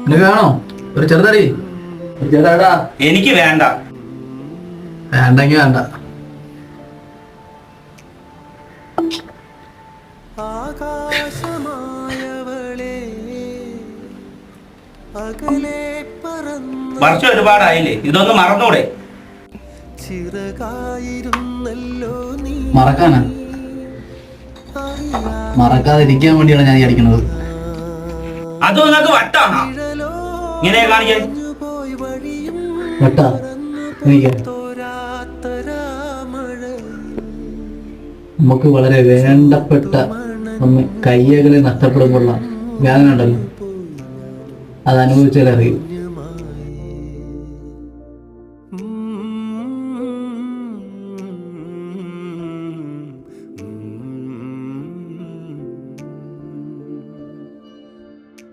നിനക്ക് വേണോ ഒരു ചെറുതടി? ചെറുതാടാ. എനിക്ക് വേണ്ട. വേണ്ടെങ്കി വേണ്ട. വർഷം ഒരുപാടായില്ലേ, ഇതൊന്ന് മറന്നൂടെ? മറക്കാനാ? മറക്കാതിരിക്കാൻ വേണ്ടിയാണ് ഞാൻ ഈ അടിക്കുന്നത്. അത് നിനക്ക് വട്ടാണോ ഇങ്ങനെ കാണിക്കാൻ? വട്ടാ എനിക്ക് നമുക്ക് വളരെ വേണ്ടപ്പെട്ട ഒന്ന് കയ്യകളെ നഷ്ടപ്പെടുമ്പോഴുള്ള വേദന ഉണ്ടല്ലോ, അത് അനുഭവിച്ചാലേ അറിയൂ.